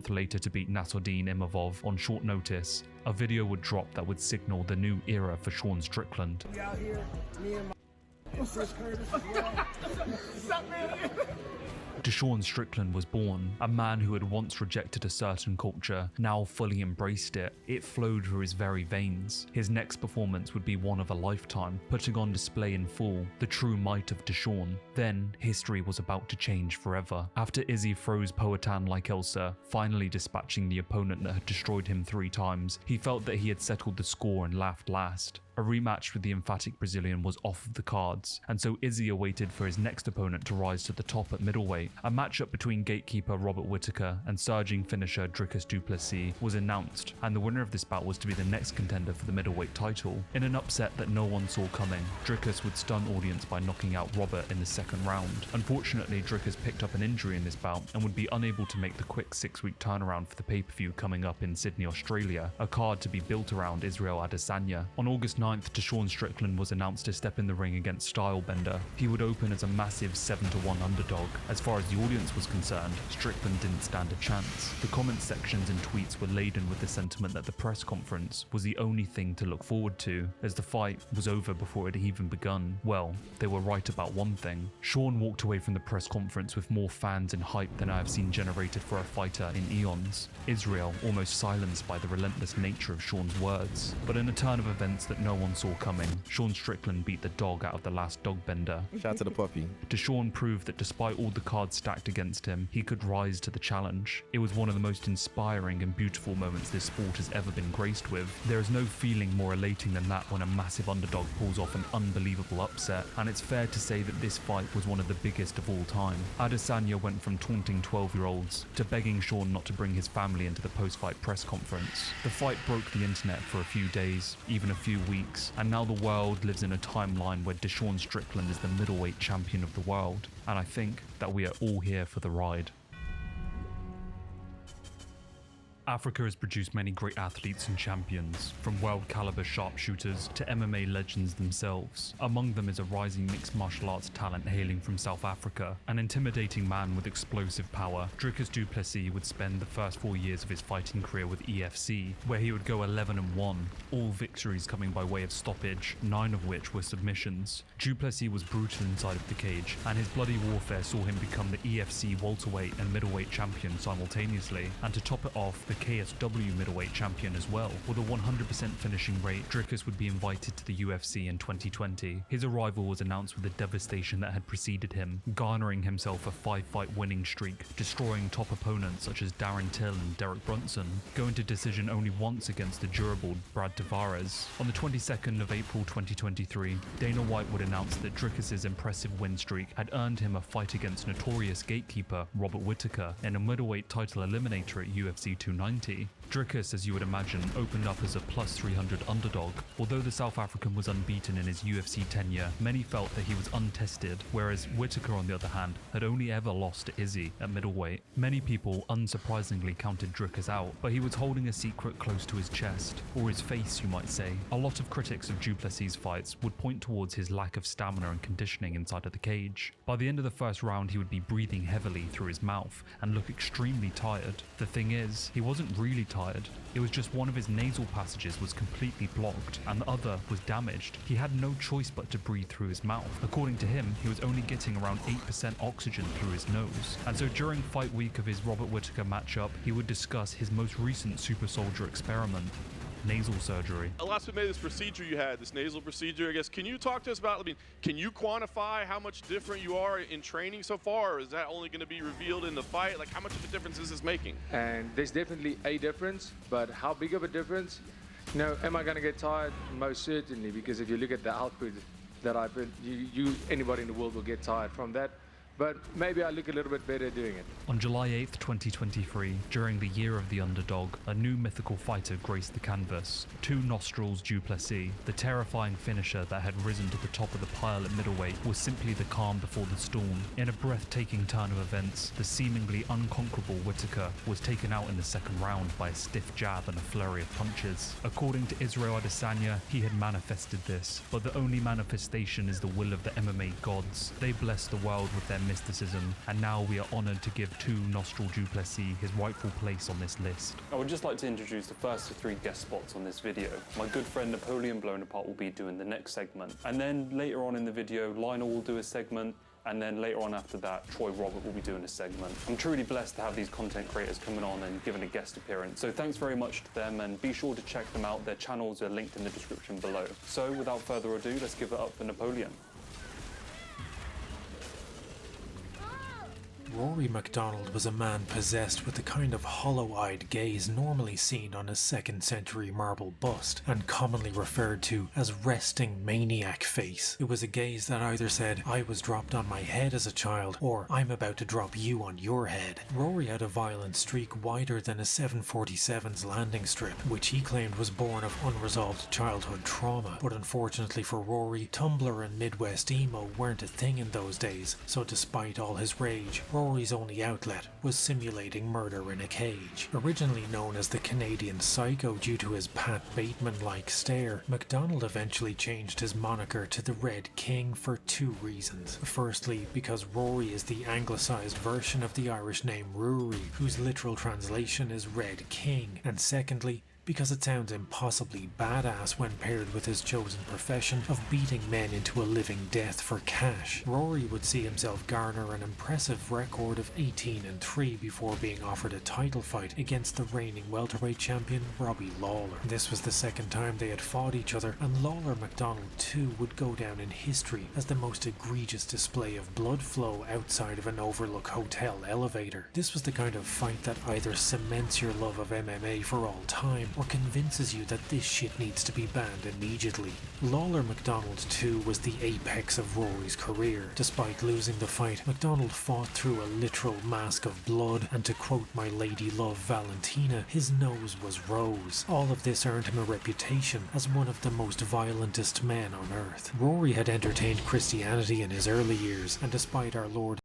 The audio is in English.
month later to beat Nassourdine Imavov on short notice, a video would drop that would signal the new era for Sean Strickland. We out here, me and my Chris Curtis. What's up, man? Deshaun Strickland was born, a man who had once rejected a certain culture, now fully embraced it. It flowed through his very veins. His next performance would be one of a lifetime, putting on display in full the true might of Deshaun. Then, history was about to change forever. After Izzy froze Poatan like Elsa, finally dispatching the opponent that had destroyed him 3 times, he felt that he had settled the score and laughed last. A rematch with the emphatic Brazilian was off of the cards, and so Izzy awaited for his next opponent to rise to the top at middleweight. A matchup between gatekeeper Robert Whittaker and surging finisher Dricus du Plessis was announced, and the winner of this bout was to be the next contender for the middleweight title. In an upset that no one saw coming, Dricus would stun audience by knocking out Robert in the second round. Unfortunately, Dricus picked up an injury in this bout and would be unable to make the quick 6-week turnaround for the pay-per-view coming up in Sydney, Australia, a card to be built around Israel Adesanya. On August 9th, Deshaun Strickland was announced to step in the ring against Stylebender. He would open as a massive 7-1 underdog. As far as the audience was concerned, Strickland didn't stand a chance. The comment sections and tweets were laden with the sentiment that the press conference was the only thing to look forward to, as the fight was over before it had even begun. Well, they were right about one thing. Sean walked away from the press conference with more fans and hype than I have seen generated for a fighter in eons. Israel almost silenced by the relentless nature of Sean's words. But in a turn of events that no one saw coming, Sean Strickland beat the dog out of the last dog bender. Shout out to the puppy. Deshaun proved that despite all the cards stacked against him, he could rise to the challenge. It was one of the most inspiring and beautiful moments this sport has ever been graced with. There is no feeling more elating than that when a massive underdog pulls off an unbelievable upset, and it's fair to say that this fight was one of the biggest of all time. Adesanya went from taunting 12-year-olds to begging Sean not to bring his family into the post-fight press conference. The fight broke the internet for a few days, even a few weeks, and now the world lives in a timeline where Deshaun Strickland is the middleweight champion of the world, and I think that we are all here for the ride. Africa has produced many great athletes and champions, from world caliber sharpshooters to MMA legends themselves. Among them is a rising mixed martial arts talent hailing from South Africa, an intimidating man with explosive power. Dricus du Plessis would spend the first 4 years of his fighting career with EFC, where he would go 11-1, all victories coming by way of stoppage, 9 of which were submissions. Du Plessis was brutal inside of the cage, and his bloody warfare saw him become the EFC welterweight and middleweight champion simultaneously, and to top it off, the KSW middleweight champion as well. With a 100% finishing rate, Dricus would be invited to the UFC in 2020. His arrival was announced with the devastation that had preceded him, garnering himself a 5-fight winning streak, destroying top opponents such as Darren Till and Derek Brunson, going to decision only once against the durable Brad Tavares. On the 22nd of April 2023, Dana White would announce that Dricus's impressive win streak had earned him a fight against notorious gatekeeper Robert Whittaker in a middleweight title eliminator at UFC 290. Dricus, as you would imagine, opened up as a plus 300 underdog. Although the South African was unbeaten in his UFC tenure, many felt that he was untested, whereas Whittaker, on the other hand, had only ever lost to Izzy at middleweight. Many people, unsurprisingly, counted Dricus out, but he was holding a secret close to his chest, or his face, you might say. A lot of critics of du Plessis' fights would point towards his lack of stamina and conditioning inside of the cage. By the end of the first round, he would be breathing heavily through his mouth and look extremely tired. The thing is, he wasn't really tired. It was just one of his nasal passages was completely blocked and the other was damaged. He had no choice but to breathe through his mouth. According to him, he was only getting around 8% oxygen through his nose. And so during fight week of his Robert Whittaker matchup, he would discuss his most recent super soldier experiment: nasal surgery. Last we made this procedure you had, this nasal procedure, I guess, can you talk to us about, can you quantify how much different you are in training so far, or is that only going to be revealed in the fight? Like, how much of a difference is this making? And there's definitely a difference, but how big of a difference? You know, am I going to get tired? Most certainly, because if you look at the output that I put, anybody in the world will get tired from that. But maybe I look a little bit better doing it. On July 8th, 2023, during the Year of the Underdog, a new mythical fighter graced the canvas. Two Nostrils du Plessis, the terrifying finisher that had risen to the top of the pile at middleweight, was simply the calm before the storm. In a breathtaking turn of events, the seemingly unconquerable Whittaker was taken out in the second round by a stiff jab and a flurry of punches. According to Israel Adesanya, he had manifested this, but the only manifestation is the will of the MMA gods. They blessed the world with their mysticism, and now we are honoured to give to Nostril du Plessis his rightful place on this list. I would just like to introduce the first of 3 guest spots on this video. My good friend Napoleon Blown Apart will be doing the next segment, and then later on in the video Lionel will do a segment, and then later on after that Troy Robert will be doing a segment. I'm truly blessed to have these content creators coming on and giving a guest appearance, so thanks very much to them, and be sure to check them out. Their channels are linked in the description below. So without further ado, let's give it up for Napoleon. Rory MacDonald was a man possessed with the kind of hollow-eyed gaze normally seen on a 2nd century marble bust, and commonly referred to as resting maniac face. It was a gaze that either said, "I was dropped on my head as a child," or "I'm about to drop you on your head." Rory had a violent streak wider than a 747's landing strip, which he claimed was born of unresolved childhood trauma. But unfortunately for Rory, Tumblr and Midwest emo weren't a thing in those days, so despite all his rage, Rory's only outlet was simulating murder in a cage. Originally known as the Canadian Psycho due to his Pat Bateman-like stare, MacDonald eventually changed his moniker to the Red King for 2 reasons. Firstly, because Rory is the anglicised version of the Irish name Rory, whose literal translation is Red King, and secondly, because it sounds impossibly badass when paired with his chosen profession of beating men into a living death for cash. Rory would see himself garner an impressive record of 18-3 before being offered a title fight against the reigning welterweight champion Robbie Lawler. This was the 2nd time they had fought each other, and Lawler MacDonald too would go down in history as the most egregious display of blood flow outside of an Overlook hotel elevator. This was the kind of fight that either cements your love of MMA for all time, or convinces you that this shit needs to be banned immediately. Lawler MacDonald too was the apex of Rory's career. Despite losing the fight, MacDonald fought through a literal mask of blood, and to quote my lady love Valentina, his nose was rose. All of this earned him a reputation as one of the most violentest men on earth. Rory had entertained Christianity in his early years, and despite our Lord